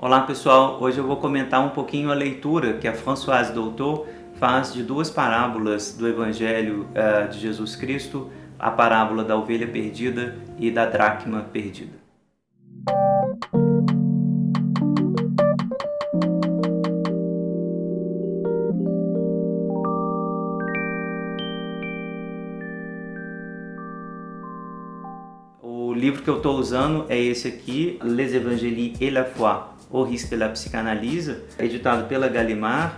Olá pessoal, hoje eu vou comentar um pouquinho a leitura que a Françoise Dolto faz de duas parábolas do Evangelho de Jesus Cristo, a parábola da ovelha perdida e da dracma perdida. O livro que eu estou usando é esse aqui, Les Évangiles et la foi, au risque de la psychanalyse, editado pela Gallimard,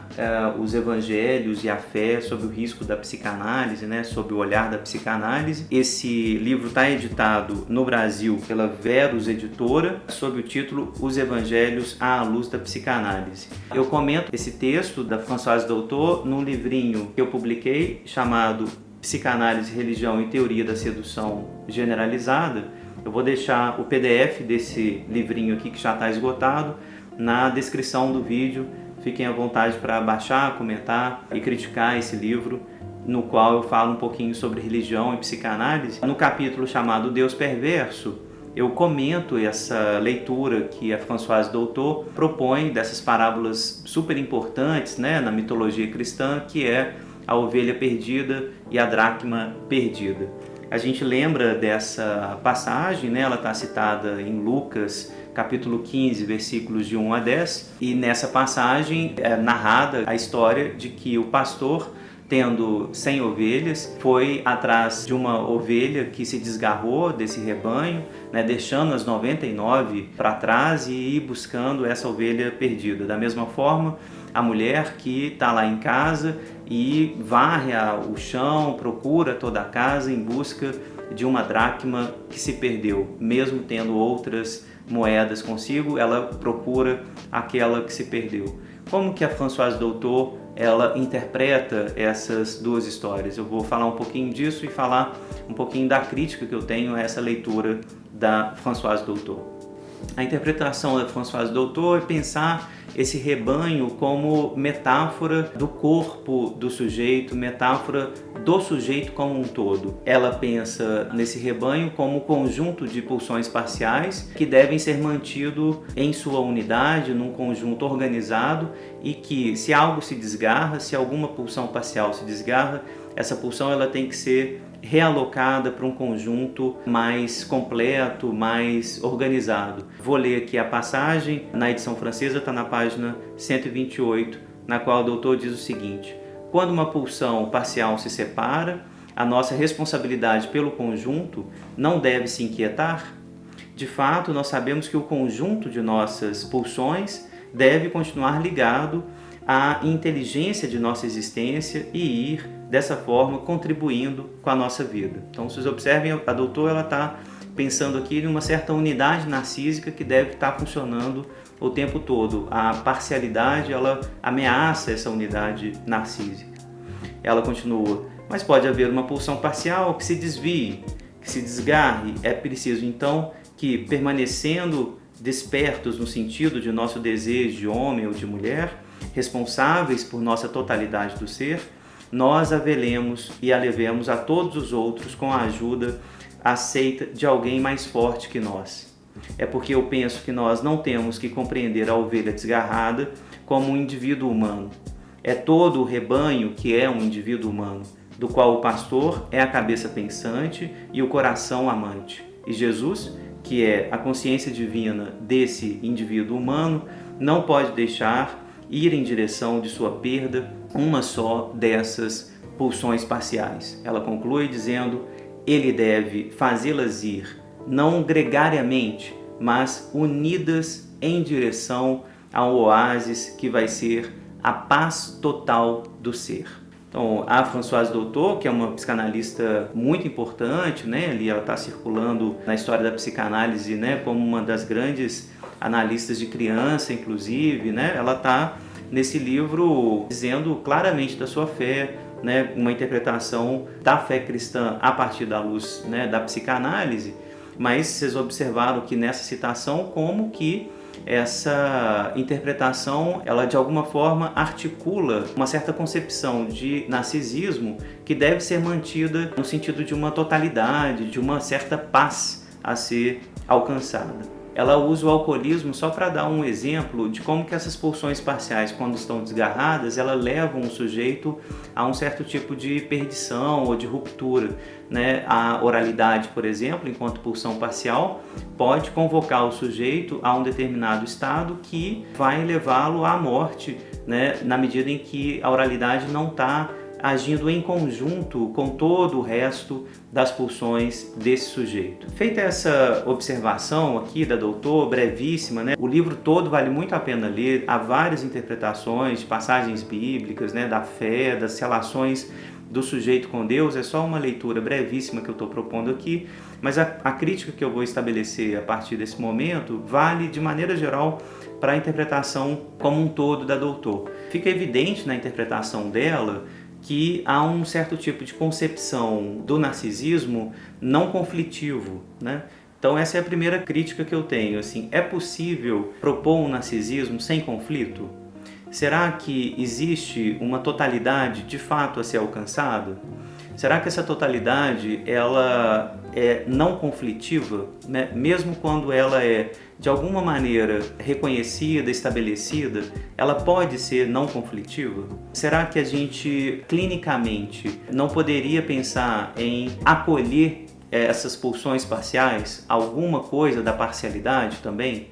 os Evangelhos e a fé sobre o risco da psicanálise, né, sob o olhar da psicanálise. Esse livro está editado no Brasil pela Verus Editora, sob o título Os Evangelhos à luz da psicanálise. Eu comento esse texto da Françoise Dolto num livrinho que eu publiquei chamado Psicanálise, Religião e Teoria da Sedução Generalizada. Eu vou deixar o PDF desse livrinho aqui, que já está esgotado, na descrição do vídeo. Fiquem à vontade para baixar, comentar e criticar esse livro, no qual eu falo um pouquinho sobre religião e psicanálise. No capítulo chamado Deus Perverso, eu comento essa leitura que a Françoise Dolto propõe dessas parábolas super importantes, né, na mitologia cristã, que é a ovelha perdida e a dracma perdida. A gente lembra dessa passagem, né? Ela está citada em Lucas, capítulo 15, versículos de 1 a 10, e nessa passagem é narrada a história de que o pastor, tendo 100 ovelhas, foi atrás de uma ovelha que se desgarrou desse rebanho, né, deixando as 99 para trás e ir buscando essa ovelha perdida. Da mesma forma, a mulher que está lá em casa e varre o chão, procura toda a casa em busca de uma dracma que se perdeu. Mesmo tendo outras moedas consigo, ela procura aquela que se perdeu. Como que a Françoise Dolto ela interpreta essas duas histórias? Eu vou falar um pouquinho disso e falar um pouquinho da crítica que eu tenho a essa leitura da Françoise Dolto. A interpretação da Françoise Dolto é pensar esse rebanho como metáfora do corpo do sujeito, metáfora do sujeito como um todo. Ela pensa nesse rebanho como conjunto de pulsões parciais que devem ser mantidos em sua unidade, num conjunto organizado, e que se algo se desgarra, se alguma pulsão parcial se desgarra, essa pulsão ela tem que ser realocada para um conjunto mais completo, mais organizado. Vou ler aqui a passagem, na edição francesa está na página 128, na qual o doutor diz o seguinte: quando uma pulsão parcial se separa, a nossa responsabilidade pelo conjunto não deve se inquietar? De fato, nós sabemos que o conjunto de nossas pulsões deve continuar ligado à inteligência de nossa existência e ir, dessa forma, contribuindo com a nossa vida. Então, vocês observem, a doutora está pensando aqui em uma certa unidade narcísica que deve estar funcionando o tempo todo. A parcialidade, ela ameaça essa unidade narcísica. Ela continua: mas pode haver uma pulsão parcial que se desvie, que se desgarre. É preciso, então, que, permanecendo despertos no sentido de nosso desejo de homem ou de mulher, responsáveis por nossa totalidade do ser, nós a velemos e a levemos a todos os outros com a ajuda aceita de alguém mais forte que nós. É porque eu penso que nós não temos que compreender a ovelha desgarrada como um indivíduo humano. É todo o rebanho que é um indivíduo humano, do qual o pastor é a cabeça pensante e o coração amante. E Jesus, que é a consciência divina desse indivíduo humano, não pode deixar ir em direção de sua perda uma só dessas pulsões parciais. Ela conclui dizendo: ele deve fazê-las ir, não gregariamente, mas unidas em direção ao oásis que vai ser a paz total do ser. Então, a Françoise Dolto, que é uma psicanalista muito importante, né, ali ela está circulando na história da psicanálise, né, como uma das grandes analistas de criança, inclusive, né, ela está nesse livro dizendo claramente da sua fé, né, uma interpretação da fé cristã a partir da luz, né, da psicanálise. Mas vocês observaram que nessa citação como que essa interpretação, ela de alguma forma articula uma certa concepção de narcisismo que deve ser mantida no sentido de uma totalidade, de uma certa paz a ser alcançada. ela usa o alcoolismo só para dar um exemplo de como que essas pulsões parciais, quando estão desgarradas, elas levam o sujeito a um certo tipo de perdição ou de ruptura, né? A oralidade, por exemplo, enquanto pulsão parcial, pode convocar o sujeito a um determinado estado que vai levá-lo à morte, né? Na medida em que a oralidade não está agindo em conjunto com todo o resto das pulsões desse sujeito. Feita essa observação aqui da doutor, brevíssima, né? O livro todo vale muito a pena ler, há várias interpretações de passagens bíblicas, né? Da fé, das relações do sujeito com Deus, é só uma leitura brevíssima que eu estou propondo aqui, mas a crítica que eu vou estabelecer a partir desse momento vale de maneira geral para a interpretação como um todo da doutor. Fica evidente na interpretação dela que há um certo tipo de concepção do narcisismo não conflitivo, né? Então essa é a primeira crítica que eu tenho, assim, é possível propor um narcisismo sem conflito? Será que existe uma totalidade de fato a ser alcançada? Será que essa totalidade ela é não conflitiva, né? Mesmo quando ela é de alguma maneira reconhecida, estabelecida, ela pode ser não conflitiva? Será que a gente clinicamente não poderia pensar em acolher essas pulsões parciais, alguma coisa da parcialidade também?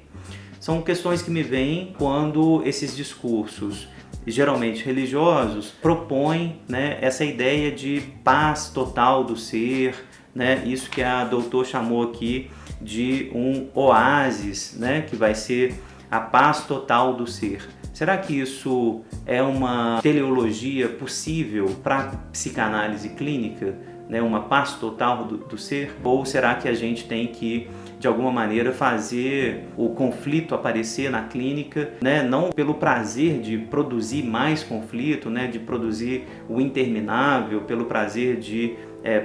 São questões que me vêm quando esses discursos, geralmente religiosos, propõem, né, essa ideia de paz total do ser, né, isso que a doutor chamou aqui de um oásis, né, que vai ser a paz total do ser. Será que isso é uma teleologia possível para a psicanálise clínica, né, uma paz total do ser? Ou será que a gente tem que, de alguma maneira, fazer o conflito aparecer na clínica, né, não pelo prazer de produzir mais conflito, né, de produzir o interminável, pelo prazer de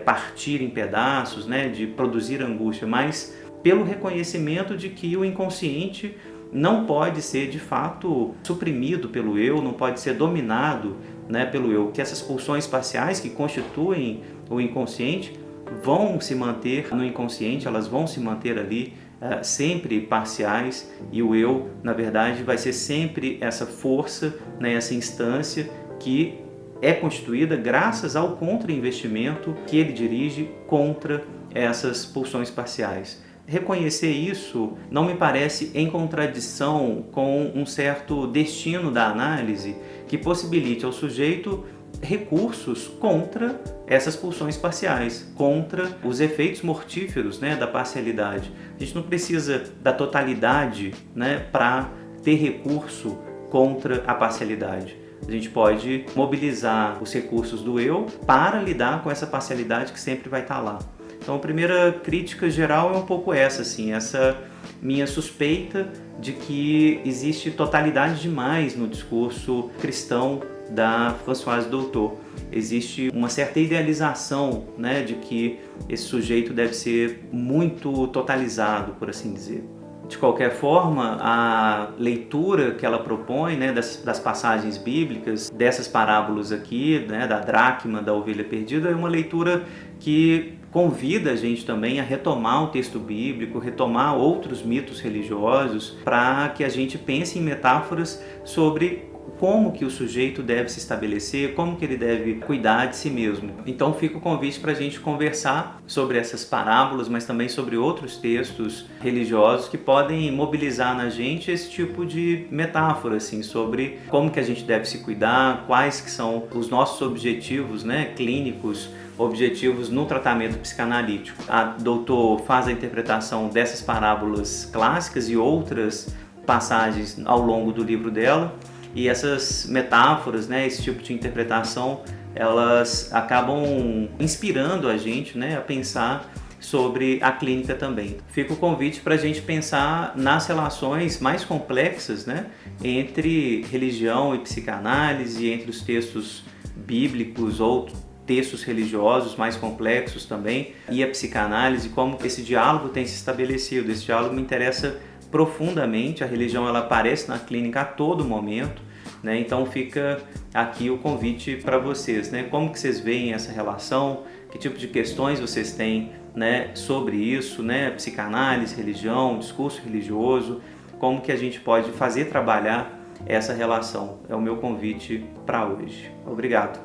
partir em pedaços, né, de produzir angústia, mas pelo reconhecimento de que o inconsciente não pode ser de fato suprimido pelo eu, não pode ser dominado, né, pelo eu, que essas pulsões parciais que constituem o inconsciente vão se manter no inconsciente, elas vão se manter ali sempre parciais, e o eu, na verdade, vai ser sempre essa força, né, essa instância que é constituída graças ao contra-investimento que ele dirige contra essas pulsões parciais. Reconhecer isso não me parece em contradição com um certo destino da análise que possibilite ao sujeito recursos contra essas pulsões parciais, contra os efeitos mortíferos, né, da parcialidade. A gente não precisa da totalidade, né, para ter recurso contra a parcialidade. A gente pode mobilizar os recursos do eu para lidar com essa parcialidade que sempre vai estar lá. Então a primeira crítica geral é um pouco essa, assim, essa minha suspeita de que existe totalidade demais no discurso cristão da Françoise Doutor. Existe uma certa idealização, né, de que esse sujeito deve ser muito totalizado, por assim dizer. De qualquer forma, a leitura que ela propõe, né, das passagens bíblicas, dessas parábolas aqui, né, da dracma, da ovelha perdida, é uma leitura que convida a gente também a retomar o texto bíblico, retomar outros mitos religiosos, para que a gente pense em metáforas sobre como que o sujeito deve se estabelecer, como que ele deve cuidar de si mesmo. Então fica o convite para a gente conversar sobre essas parábolas, mas também sobre outros textos religiosos que podem mobilizar na gente esse tipo de metáfora, assim, sobre como que a gente deve se cuidar, quais que são os nossos objetivos, né, clínicos, objetivos no tratamento psicanalítico. A doutor faz a interpretação dessas parábolas clássicas e outras passagens ao longo do livro dela, e essas metáforas, né, esse tipo de interpretação, elas acabam inspirando a gente, né, a pensar sobre a clínica também. Fica o convite para a gente pensar nas relações mais complexas, né, entre religião e psicanálise, entre os textos bíblicos ou textos religiosos mais complexos também, e a psicanálise, como esse diálogo tem se estabelecido. Esse diálogo me interessa profundamente. A religião, ela aparece na clínica a todo momento, né? Então fica aqui o convite para vocês, né? Como que vocês veem essa relação, que tipo de questões vocês têm né, sobre isso, né, psicanálise, religião, discurso religioso, como que a gente pode fazer trabalhar essa relação. É o meu convite para hoje. Obrigado.